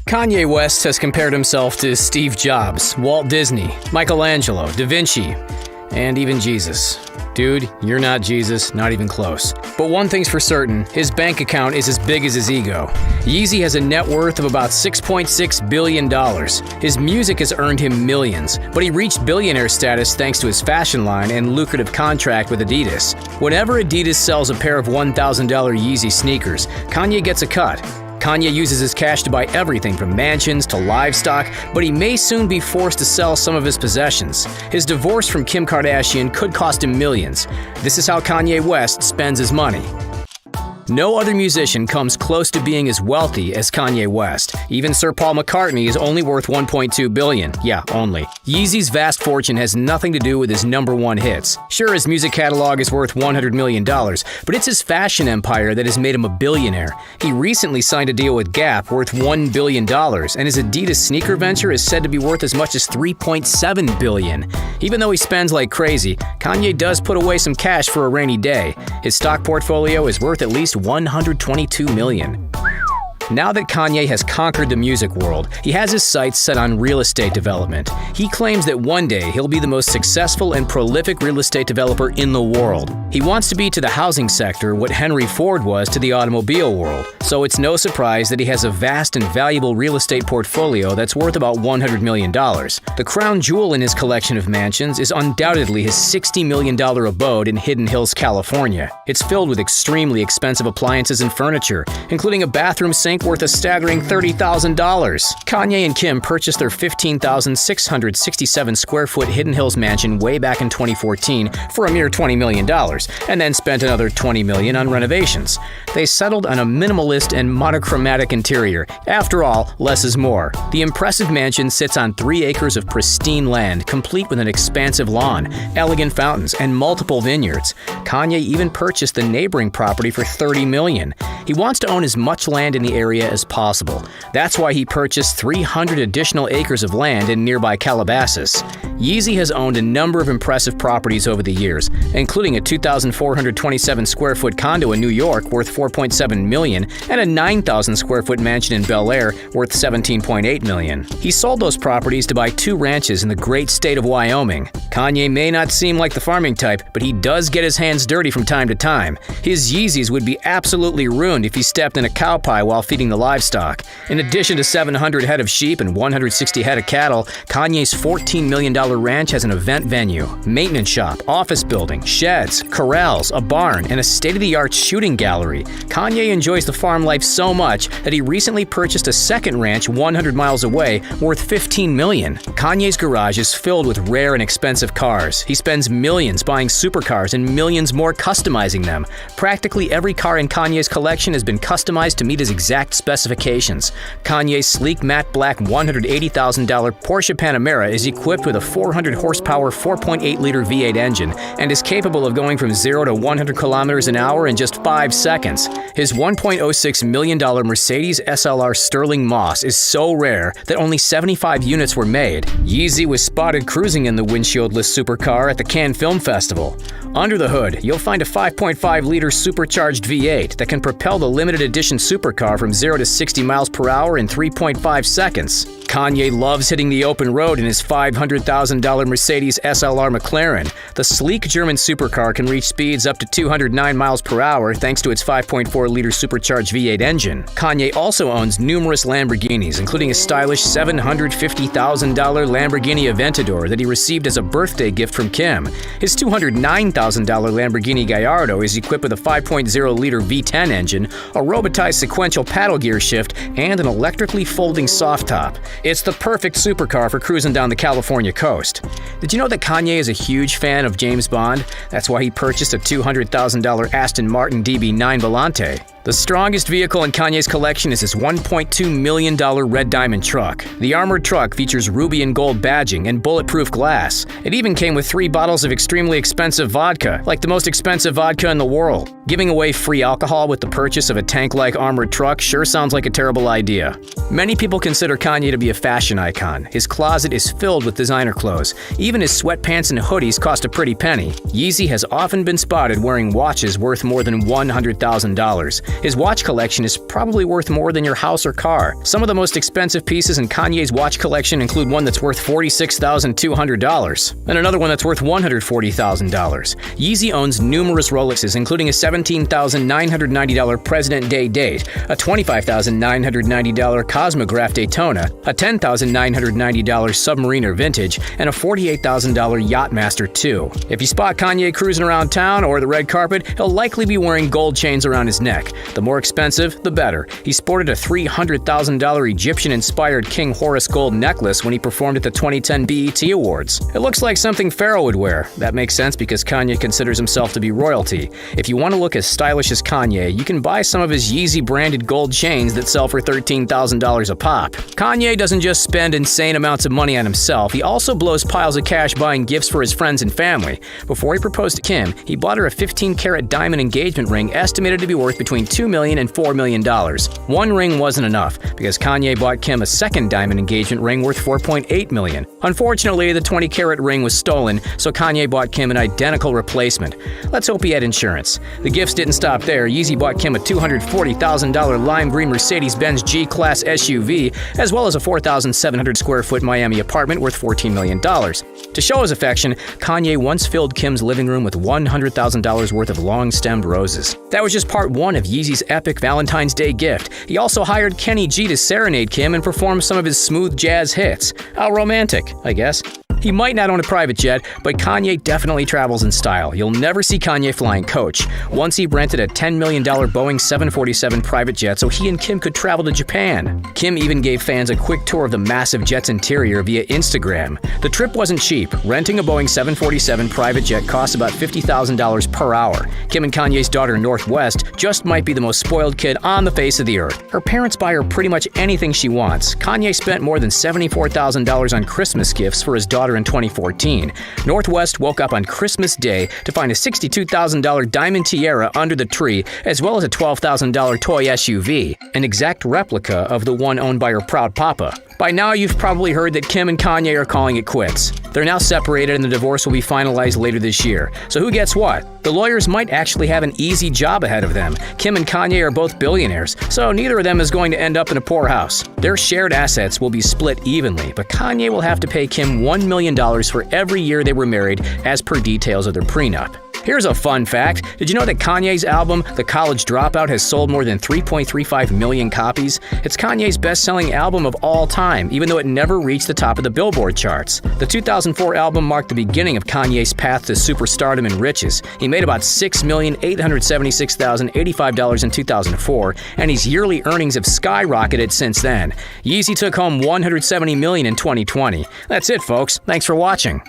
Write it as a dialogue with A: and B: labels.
A: Kanye West has compared himself to Steve Jobs, Walt Disney, Michelangelo, Da Vinci, and even Jesus. Dude, you're not Jesus, not even close. But one thing's for certain, his bank account is as big as his ego. Yeezy has a net worth of about $6.6 billion. His music has earned him millions, but he reached billionaire status thanks to his fashion line and lucrative contract with Adidas. Whenever Adidas sells a pair of $1,000 Yeezy sneakers, Kanye gets a cut. Kanye uses his cash to buy everything from mansions to livestock, but he may soon be forced to sell some of his possessions. His divorce from Kim Kardashian could cost him millions. This is how Kanye West spends his money. No other musician comes close to being as wealthy as Kanye West. Even Sir Paul McCartney is only worth $1.2 billion. Yeah, only. Yeezy's vast fortune has nothing to do with his #1 hits. Sure, his music catalog is worth $100 million, but it's his fashion empire that has made him a billionaire. He recently signed a deal with Gap worth $1 billion, and his Adidas sneaker venture is said to be worth as much as $3.7 billion. Even though he spends like crazy, Kanye does put away some cash for a rainy day. His stock portfolio is worth at least $122 million. Now that Kanye has conquered the music world, he has his sights set on real estate development. He claims that one day he'll be the most successful and prolific real estate developer in the world. He wants to be to the housing sector what Henry Ford was to the automobile world, so it's no surprise that he has a vast and valuable real estate portfolio that's worth about $100 million. The crown jewel in his collection of mansions is undoubtedly his $60 million abode in Hidden Hills, California. It's filled with extremely expensive appliances and furniture, including a bathroom sink worth a staggering $30,000. Kanye and Kim purchased their 15,667 square foot Hidden Hills mansion way back in 2014 for a mere $20 million, and then spent another $20 million on renovations. They settled on a minimalist and monochromatic interior. After all, less is more. The impressive mansion sits on 3 acres of pristine land, complete with an expansive lawn, elegant fountains, and multiple vineyards. Kanye even purchased the neighboring property for $30 million. He wants to own as much land in the area as possible. That's why he purchased 300 additional acres of land in nearby Calabasas. Yeezy has owned a number of impressive properties over the years, including a 2,427 square foot condo in New York worth $4.7 million and a 9,000 square foot mansion in Bel Air worth $17.8 million. He sold those properties to buy 2 ranches in the great state of Wyoming. Kanye may not seem like the farming type, but he does get his hands dirty from time to time. His Yeezys would be absolutely ruined if he stepped in a cow pie while feeding the livestock. In addition to 700 head of sheep and 160 head of cattle, Kanye's $14 million ranch has an event venue, maintenance shop, office building, sheds, corrals, a barn, and a state-of-the-art shooting gallery. Kanye enjoys the farm life so much that he recently purchased a second ranch 100 miles away worth $15 million. Kanye's garage is filled with rare and expensive cars. He spends millions buying supercars and millions more customizing them. Practically every car in Kanye's collection has been customized to meet his exact specifications. Kanye's sleek matte black $180,000 Porsche Panamera is equipped with a 400 horsepower 4.8-liter V8 engine and is capable of going from 0 to 100 kilometers an hour in just 5 seconds. His $1.06 million Mercedes SLR Sterling Moss is so rare that only 75 units were made. Yeezy was spotted cruising in the windshieldless supercar at the Cannes Film Festival. Under the hood, you'll find a 5.5-liter supercharged V8 that can propel the limited edition supercar from 0 to 60 miles per hour in 3.5 seconds. Kanye loves hitting the open road in his $500,000 Mercedes SLR McLaren. The sleek German supercar can reach speeds up to 209 miles per hour thanks to its 5.4-liter supercharged V8 engine. Kanye also owns numerous Lamborghinis, including a stylish $750,000 Lamborghini Aventador that he received as a birthday gift from Kim. His $209,000 Lamborghini Gallardo is equipped with a 5.0-liter V10 engine, a robotized sequential paddle gear shift, and an electrically folding soft top. It's the perfect supercar for cruising down the California coast. Did you know that Kanye is a huge fan of James Bond? That's why he purchased a $200,000 Aston Martin DB9 Volante. The strongest vehicle in Kanye's collection is his $1.2 million red diamond truck. The armored truck features ruby and gold badging and bulletproof glass. It even came with 3 bottles of extremely expensive vodka, like the most expensive vodka in the world. Giving away free alcohol with the purchase of a tank-like armored truck sure sounds like a terrible idea. Many people consider Kanye to be be a fashion icon. His closet is filled with designer clothes. Even his sweatpants and hoodies cost a pretty penny. Yeezy has often been spotted wearing watches worth more than $100,000. His watch collection is probably worth more than your house or car. Some of the most expensive pieces in Kanye's watch collection include one that's worth $46,200 and another one that's worth $140,000. Yeezy owns numerous Rolexes, including a $17,990 President Day date, a $25,990 Cosmograph Daytona, a $10,990 Submariner Vintage, and a $48,000 Yachtmaster 2. If you spot Kanye cruising around town or the red carpet, he'll likely be wearing gold chains around his neck. The more expensive, the better. He sported a $300,000 Egyptian-inspired King Horus gold necklace when he performed at the 2010 BET Awards. It looks like something Pharaoh would wear. That makes sense because Kanye considers himself to be royalty. If you want to look as stylish as Kanye, you can buy some of his Yeezy-branded gold chains that sell for $13,000 a pop. Kanye doesn't just spend insane amounts of money on himself, he also blows piles of cash buying gifts for his friends and family. Before he proposed to Kim, he bought her a 15-carat diamond engagement ring estimated to be worth between $2 million and $4 million. One ring wasn't enough, because Kanye bought Kim a second diamond engagement ring worth $4.8 million. Unfortunately, the 20-carat ring was stolen, so Kanye bought Kim an identical replacement. Let's hope he had insurance. The gifts didn't stop there. Yeezy bought Kim a $240,000 lime green Mercedes-Benz G-Class SUV, as well as a 4,700 square foot Miami apartment worth $14 million. To show his affection, Kanye once filled Kim's living room with $100,000 worth of long-stemmed roses. That was just part one of Yeezy's epic Valentine's Day gift. He also hired Kenny G to serenade Kim and perform some of his smooth jazz hits. How romantic, I guess. He might not own a private jet, but Kanye definitely travels in style. You'll never see Kanye flying coach. Once he rented a $10 million Boeing 747 private jet so he and Kim could travel to Japan. Kim even gave fans a quick tour of the massive jet's interior via Instagram. The trip wasn't cheap. Renting a Boeing 747 private jet costs about $50,000 per hour. Kim and Kanye's daughter, Northwest, just might be the most spoiled kid on the face of the earth. Her parents buy her pretty much anything she wants. Kanye spent more than $74,000 on Christmas gifts for his daughter in 2014. Northwest woke up on Christmas Day to find a $62,000 diamond tiara under the tree, as well as a $12,000 toy SUV, an exact replica of the one owned by her proud papa. By now, you've probably heard that Kim and Kanye are calling it quits. They're now separated and the divorce will be finalized later this year. So who gets what? The lawyers might actually have an easy job ahead of them. Kim and Kanye are both billionaires, so neither of them is going to end up in a poorhouse. Their shared assets will be split evenly, but Kanye will have to pay Kim $1 million for every year they were married, as per details of their prenup. Here's a fun fact. Did you know that Kanye's album, The College Dropout, has sold more than 3.35 million copies? It's Kanye's best-selling album of all time, even though it never reached the top of the Billboard charts. The 2004 album marked the beginning of Kanye's path to superstardom and riches. He made about $6,876,085 in 2004, and his yearly earnings have skyrocketed since then. Yeezy took home $170 million in 2020. That's it, folks. Thanks for watching.